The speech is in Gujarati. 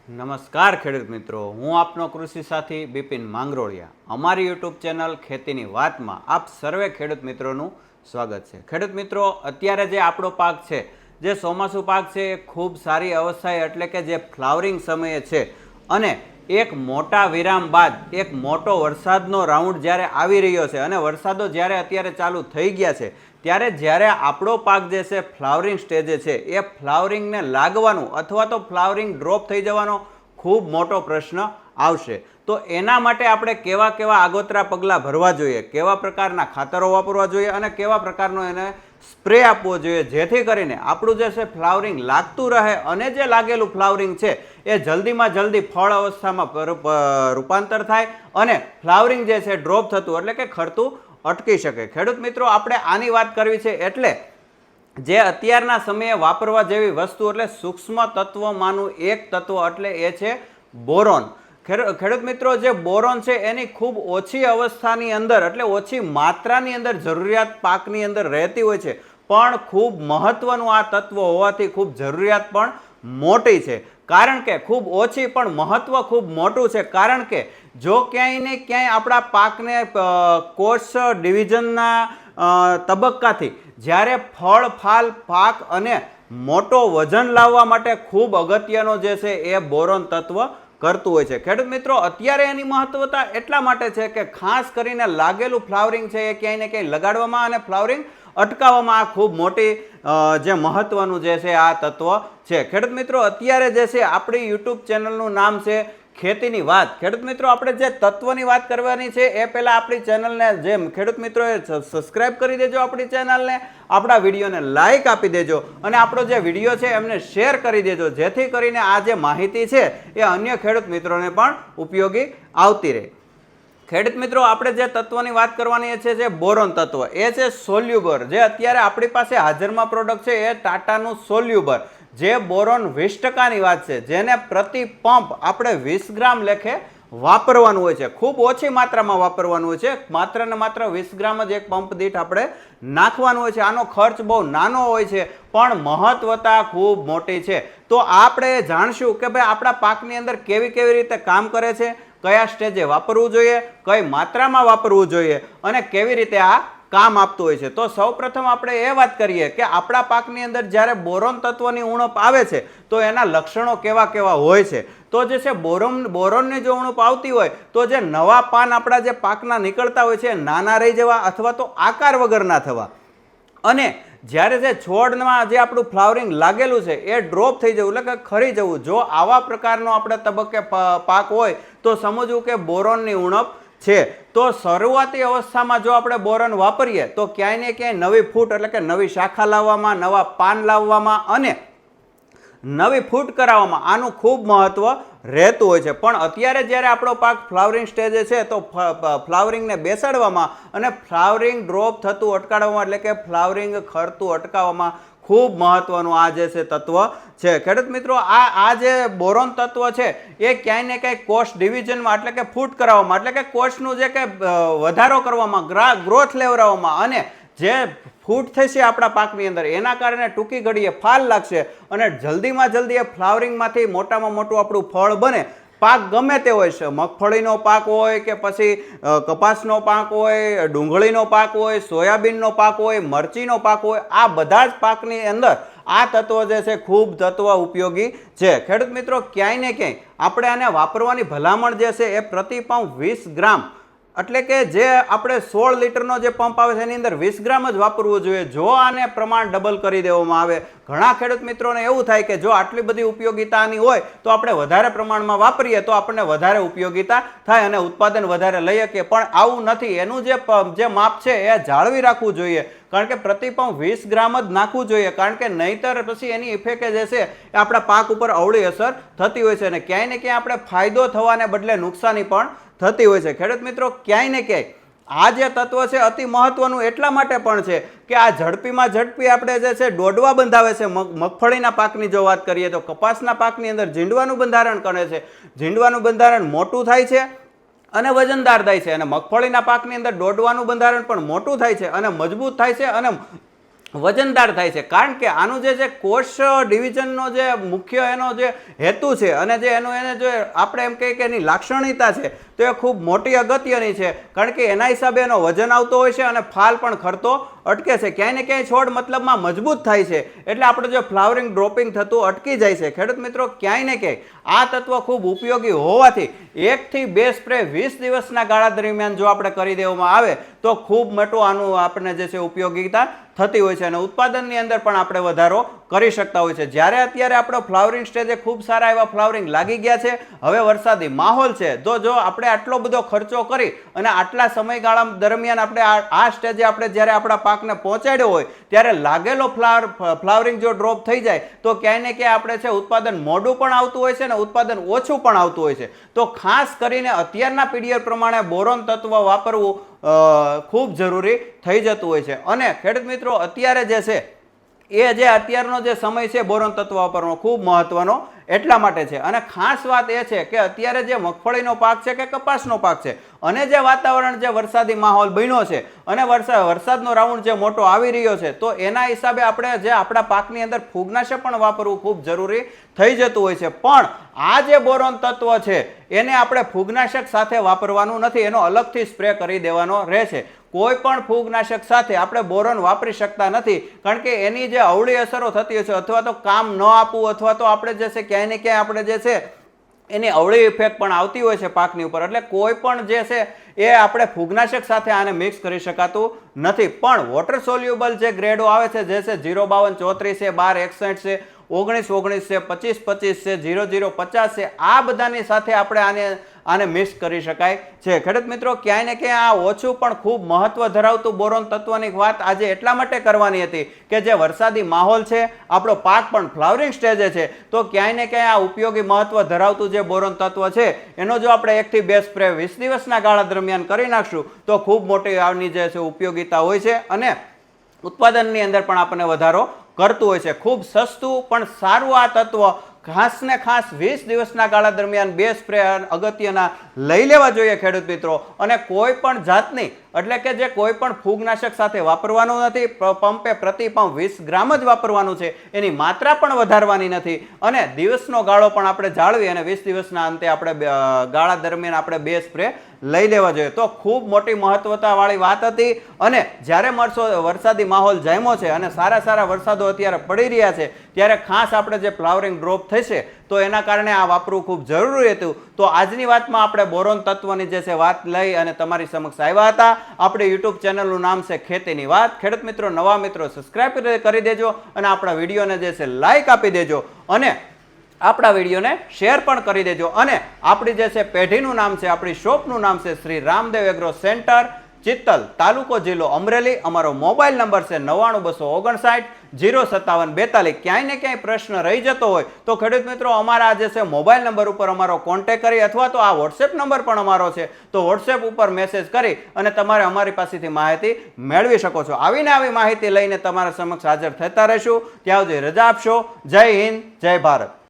નમસ્કાર ખેડૂત મિત્રો, હું આપનો કૃષિ સાથી બિપિન માંગરોળિયા. અમારી યુટ્યુબ ચેનલ ખેતીની વાતમાં આપ સર્વે ખેડૂત મિત્રોનું સ્વાગત છે. ખેડૂત મિત્રો, અત્યારે જે આપણો પાક છે, જે ચોમાસું પાક છે, એ ખૂબ સારી અવસ્થાએ એટલે કે જે ફ્લાવરિંગ સમયે છે અને એક મોટા વિરામ બાદ એક મોટો વરસાદનો રાઉન્ડ જ્યારે આવી રહ્યો છે અને વરસાદો જ્યારે અત્યારે ચાલુ થઈ ગયા છે ત્યારે જ્યારે આપણો પાક જે છે ફ્લાવરિંગ સ્ટેજે છે એ ફ્લાવરિંગને લાગવાનું અથવા તો ફ્લાવરિંગ ડ્રોપ થઈ જવાનો ખૂબ મોટો પ્રશ્ન આવશે. તો એના માટે આપણે કેવા કેવા આગોતરા પગલાં ભરવા જોઈએ, કેવા પ્રકારના ખાતરો વાપરવા જોઈએ અને કેવા પ્રકારનો એને સ્પ્રે આપવો જોઈએ જેથી કરીને આપણું જે છે ફ્લાવરિંગ લાગતું રહે અને જે લાગેલું ફ્લાવરિંગ છે એ જલ્દીમાં જલ્દી ફળ અવસ્થામાં રૂપાંતર થાય અને ફ્લાવરિંગ જે છે ડ્રોપ થતું એટલે કે ખરતું અટકી શકે. ખેડૂત મિત્રો, આપણે આની વાત કરવી છે એટલે જે અત્યારના સમયે વાપરવા જેવી વસ્તુ એટલે સૂક્ષ્મ તત્વમાંનું એક તત્વ એટલે એ છે બોરોન. ખેડૂત મિત્રો, જે બોરોન છે એની ખૂબ ઓછી અવસ્થાની અંદર એટલે ઓછી માત્રાની અંદર જરૂરિયાત પાકની અંદર રહેતી હોય છે, પણ ખૂબ મહત્વનું આ તત્વ હોવાથી ખૂબ જરૂરિયાત પણ મોટી છે. કારણ કે ખૂબ ઓછી પણ મહત્વ ખૂબ મોટું છે. કારણ કે જો ક્યાંય ને ક્યાંય આપણા પાકને કોષ ડિવિઝનના તબક્કાથી જ્યારે ફળ ફાલ પાક અને મોટો વજન લાવવા માટે ખૂબ અગત્યનો જે છે એ બોરોન તત્વ કરતું હોય છે. ખેડૂત મિત્રો, અત્યારે એની મહત્વતા એટલા માટે છે કે ખાસ કરીને લાગેલું ફ્લાવરિંગ છે એ ક્યાંય ને ક્યાંય લગાડવામાં અને ફ્લાવરિંગ અટકાવવામાં આ ખૂબ મોટી જે મહત્વનું જે છે આ તત્વ છે. ખેડૂત મિત્રો, અત્યારે જે છે આપણી યુટ્યુબ ચેનલનું નામ છે ખેતીની વાત. ખેડૂત મિત્રો, આપણે જે તત્વની વાત કરવાની છે એ પહેલાં આપણી ચેનલને જેમ ખેડૂત મિત્રોએ સબસ્ક્રાઇબ કરી દેજો, આપણી ચેનલને આપણા વિડીયોને લાઇક આપી દેજો અને આપણો જે વિડીયો છે એમને શેર કરી દેજો જેથી કરીને આ જે માહિતી છે એ અન્ય ખેડૂત મિત્રોને પણ ઉપયોગી આવતી રહે. ખેડૂત મિત્રો, આપણે જે તત્વની વાત કરવાની છે જે બોરોન તત્વ એ છે સોલ્યુબર. જે અત્યારે આપણી પાસે હાજરમાં પ્રોડક્ટ છે એ ટાટાનું સોલ્યુબર જે બોરોન 20%ની વાત છે, જેને પ્રતિ પંપ આપણે 20 ગ્રામ લેખે વાપરવાનું હોય છે. ખૂબ ઓછી માત્રામાં વાપરવાનું હોય છે, માત્ર ને માત્ર 20 ગ્રામ જ એક પંપ દીઠ આપણે નાખવાનું હોય છે. આનો ખર્ચ બહુ નાનો હોય છે પણ મહત્વતા ખૂબ મોટી છે. તો આપણે જાણશું કે ભાઈ આપણા પાકની અંદર કેવી કેવી રીતે કામ કરે છે, કયા સ્ટેજે વાપરવું જોઈએ, કઈ માત્રામાં વાપરવું જોઈએ અને કેવી રીતે આ કામ આપતું હોય છે. તો સૌપ્રથમ આપણે એ વાત કરીએ કે આપણા પાકની અંદર જ્યારે બોરોન તત્વની ઉણપ આવે છે તો એના લક્ષણો કેવા કેવા હોય છે. તો જે છે બોરોનની જો ઉણપ આવતી હોય તો જે નવા પાન આપણા જે પાકના નીકળતા હોય છે નાના રહી જવા અથવા તો આકાર વગરના થવા અને જ્યારે જે છોડમાં જે આપણું ફ્લાવરિંગ લાગેલું છે એ ડ્રોપ થઈ જવું એટલે કે ખરી જવું. જો આવા પ્રકારનો આપણે તબક્કે પાક હોય તો સમજવું કે બોરોનની ઉણપ છે. તો શરૂઆતી અવસ્થામાં જો આપણે બોરોન વાપરીએ તો ક્યાંય ને ક્યાંય નવી ફૂટ એટલે કે નવી શાખા લાવવામાં, નવા પાન લાવવામાં અને નવી ફૂટ કરાવવામાં આનું ખૂબ મહત્વ રહેતું હોય છે. પણ અત્યારે જ્યારે આપણો પાક ફ્લાવરિંગ સ્ટેજે છે તો ફ્લાવરિંગને બેસાડવામાં અને ફ્લાવરિંગ ડ્રોપ થતું અટકાવવામાં એટલે કે ફ્લાવરિંગ ખરતું અટકાવવામાં ખૂબ મહત્વનું આ જે છે તત્વ છે. ખેડૂત મિત્રો, આ જે બોરોન તત્વ છે એ ક્યાંય ને ક્યાંય કોષ ડિવિઝનમાં એટલે કે ફૂટ કરાવવામાં એટલે કે કોષનું જે કે વધારો કરવામાં, ગ્રોથ લેવડાવવામાં અને જે ફૂટ થશે આપણા પાકની અંદર એના કારણે ટૂંકી ઘડીએ ફાલ લાગશે અને જલ્દીમાં જલ્દી એ ફ્લાવરિંગમાંથી મોટામાં મોટું આપણું ફળ બને. પાક ગમે તે હોય છે, મગફળીનો પાક હોય કે પછી કપાસનો પાક હોય, ડુંગળીનો પાક હોય, સોયાબીનનો પાક હોય, મરચીનો પાક હોય, આ બધા જ પાકની અંદર આ તત્વ જે છે ખૂબ તત્વ ઉપયોગી છે. ખેડૂત મિત્રો, ક્યાંય ને ક્યાંય આપણે આને વાપરવાની ભલામણ જે છે એ પ્રતિ પંપ 20 ગ્રામ એટલે કે જે આપણે 16 લીટરનો જે પંપ આવે છે એની અંદર 20 ગ્રામ જ વાપરવું જોઈએ. જો આને પ્રમાણ ડબલ કરી દેવામાં આવે, ઘણા ખેડૂત મિત્રોને એવું થાય કે જો આટલી બધી ઉપયોગિતાની હોય તો આપણે વધારે પ્રમાણમાં વાપરીએ તો આપણને વધારે ઉપયોગિતા થાય અને ઉત્પાદન વધારે લઈ શકીએ, પણ આવું નથી. એનું જે માપ છે એ જાળવી રાખવું જોઈએ કારણ કે પ્રતિ પંપ 20 ગ્રામ જ નાખવું જોઈએ કારણ કે નહીતર પછી એની ઇફેક્ટ જે છે એ આપણા પાક ઉપર અવળી અસર થતી હોય છે અને ક્યાંય ને ક્યાંય આપણે ફાયદો થવાને બદલે નુકસાની પણ થતી હોય છે. ખેડૂત મિત્રો, ક્યાંય ને ક્યાંય આ જે તત્વ છે અતિ મહત્વનું એટલા માટે પણ છે કે આ ઝડપીમાં ઝડપી આપણે જે છે દોડવા બંધાવે છે. મગફળીના પાકની જો વાત કરીએ તો કપાસના પાકની અંદર ઝીંડવાનું બંધારણ કરે છે. ઝીંડવાનું બંધારણ મોટું થાય છે અને વજનદાર થાય છે અને મગફળીના પાકની અંદર દોડવાનું બંધારણ પણ મોટું થાય છે અને મજબૂત થાય છે અને વજનદાર થાય છે, કારણ કે આનું જે છે કોષ ડિવિઝનનો જે મુખ્ય એનો જે હેતુ છે અને જે એનો એને જો આપણે એમ કહીએ કે એની લાક્ષણિકતા છે તો એ ખૂબ મોટી અગત્યની છે, કારણ કે એના હિસાબે એનો વજન આવતો હોય છે અને ફાલ પણ ખરતો અટકે છે. ક્યાંય ને ક્યાંય છોડ મતલબમાં મજબૂત થાય છે, એટલે આપણે જો ફ્લાવરિંગ ડ્રોપિંગ થતું અટકી જાય છે. ખેડૂત મિત્રો, ક્યાંય ને ક્યાંય આ તત્વ ખૂબ ઉપયોગી હોવાથી 1 થી 2 સ્પ્રે 20 દિવસના ગાળા દરમિયાન જો આપણે કરી દેવામાં આવે તો ખૂબ મોટું આનું આપણને જે છે ઉપયોગિતા થતી હોય છે અને ઉત્પાદનની અંદર પણ આપણે વધારો કરી શકતા હોય છે. જ્યારે અત્યારે આપણો ફ્લાવરિંગ સ્ટેજે ખૂબ સારા એવા ફ્લાવરિંગ લાગી ગયા છે, હવે વરસાદી માહોલ છે, તો જો આપણે આટલો બધો ખર્ચો કરી અને આટલા સમયગાળા દરમિયાન આપણે આ સ્ટેજે આપણે જ્યારે આપણા પાકને પહોંચાડ્યો હોય ત્યારે લાગેલો ફ્લાવરિંગ જો ડ્રોપ થઈ જાય તો ક્યાંય ને ક્યાંય આપણે છે ઉત્પાદન મોડું પણ આવતું હોય છે અને ઉત્પાદન ઓછું પણ આવતું હોય છે. તો ખાસ કરીને અત્યારના પીડીએફ પ્રમાણે બોરોન તત્વ વાપરવું ખૂબ જરૂરી થઈ જતું હોય છે. અને ખેડૂત મિત્રો, અત્યારે જે છે એ જે અત્યારનો જે સમય છે બોરોન તત્વ વાપરવાનો ખૂબ મહત્વનો એટલા માટે છે. અને ખાસ વાત એ છે કે અત્યારે જે મગફળીનો પાક છે કે કપાસનો પાક છે અને જે વાતાવરણ જે વરસાદી માહોલ બન્યો છે અને વરસાદનો રાઉન્ડ જે મોટો આવી રહ્યો છે, તો એના હિસાબે આપણે જે આપણા પાકની અંદર ફૂગનાશક પણ વાપરવું ખૂબ જરૂરી થઈ જતું હોય છે. પણ આ જે બોરોન તત્વ છે એને આપણે ફૂગનાશક સાથે વાપરવાનું નથી, એનો અલગથી સ્પ્રે કરી દેવાનો રહેશે. કોઈ પણ ફૂગનાશક સાથે આપણે બોરોન વાપરી શકતા નથી, કારણ કે એની જે અવળી અસરો થતી હોય છે, અથવા તો કામ ન આપવું, અથવા તો આપણે જે છે ક્યાંય ને ક્યાંય આપણે જે છે એની અવળી ઇફેક્ટ પણ આવતી હોય છે પાકની ઉપર. એટલે કોઈ પણ જે છે એ આપણે ફૂગનાશક સાથે આને મિક્સ કરી શકાતું નથી. પણ વોટર સોલ્યુબલ જે ગ્રેડો આવે છે, જે છે 05234 છે, 1261 છે, 1919 છે, 2525 છે, 0050 છે, આ બધાની સાથે આપણે આને મિક્સ કરી શકાય છે. ખેડૂત મિત્રો, ક્યાંય ને ક્યાંય આ ઓછું પણ ખૂબ મહત્વ ધરાવતું બોરોન તત્વની વાત આજે એટલા માટે કરવાની હતી કે જે વરસાદી માહોલ છે, આપણો પાક પણ ફ્લાવરિંગ સ્ટેજે છે, તો ક્યાંય ને ક્યાંય આ ઉપયોગી મહત્વ ધરાવતું જે બોરોન તત્વ છે એનો જો આપણે 1 થી 2 સ્પ્રે 20 દિવસના ગાળા દરમિયાન કરી નાખશું તો ખૂબ મોટી આની જે છે ઉપયોગિતા હોય છે અને ઉત્પાદનની અંદર પણ આપણને વધારો કરતું હોય છે. ખૂબ સસ્તું પણ સારું આ તત્વ ખાસ ને ખાસ 20 દિવસના ગાળા દરમિયાન 2 સ્પ્રે અગત્યના લઈ લેવા જોઈએ ખેડૂત મિત્રો. અને કોઈ પણ જાતની એટલે કે જે કોઈ પણ ફૂગનાશક સાથે વાપરવાનું નથી, પંપે પ્રતિ પંપ 20 ગ્રામ જ વાપરવાનું છે, એની માત્રા પણ વધારવાની નથી અને દિવસનો ગાળો પણ આપણે જાળવી અને 20 દિવસના અંતે આપણે ગાળા દરમિયાન આપણે 2 સ્પ્રે લઈ લેવા જોઈએ. તો ખૂબ મોટી મહત્વતા વાળી વાત હતી. અને જ્યારે વરસાદી માહોલ જામ્યો છે અને સારા વરસાદો અત્યારે પડી રહ્યા છે, ત્યારે ખાસ આપણે જે ફ્લાવરિંગ ડ્રોપ થશે તો એના કારણે આ વાપરવું ખૂબ જરૂરી હતું. તો આજની વાતમાં આપણે બોરોન તત્વની જે છે વાત લઈ અને તમારી સમક્ષ આવ્યા હતા. આપણી યુટ્યુબ ચેનલનું નામ છે ખેતીની વાત. ખેડૂત મિત્રો, નવા મિત્રો સબસ્ક્રાઇબ કરી દેજો અને આપણા વિડીયોને જે છે લાઈક આપી દેજો અને આપણા વિડીયોને શેર પણ કરી દેજો. અને આપણી જે છે પેઢીનું નામ છે, આપણી શોપનું નામ છે શ્રી રામદેવ એગ્રો સેન્ટર, ચિત્તલ, તાલુકો જિલ્લો અમરેલી. અમારો મોબાઈલ નંબર છે 99259 05742. ક્યાંય ને ક્યાંય પ્રશ્ન રહી જતો હોય તો ખેડૂત મિત્રો અમારા જે છે મોબાઈલ નંબર ઉપર અમારો કોન્ટેક્ટ કરી અથવા તો આ વોટ્સએપ નંબર પણ અમારો છે, તો વોટ્સએપ ઉપર મેસેજ કરી અને તમારે અમારી પાસેથી માહિતી મેળવી શકો છો. આવીને આવી માહિતી લઈને તમારા સમક્ષ હાજર થતા રહીશું. ત્યાં સુધી રજા આપશો. જય હિન્દ, જય ભારત.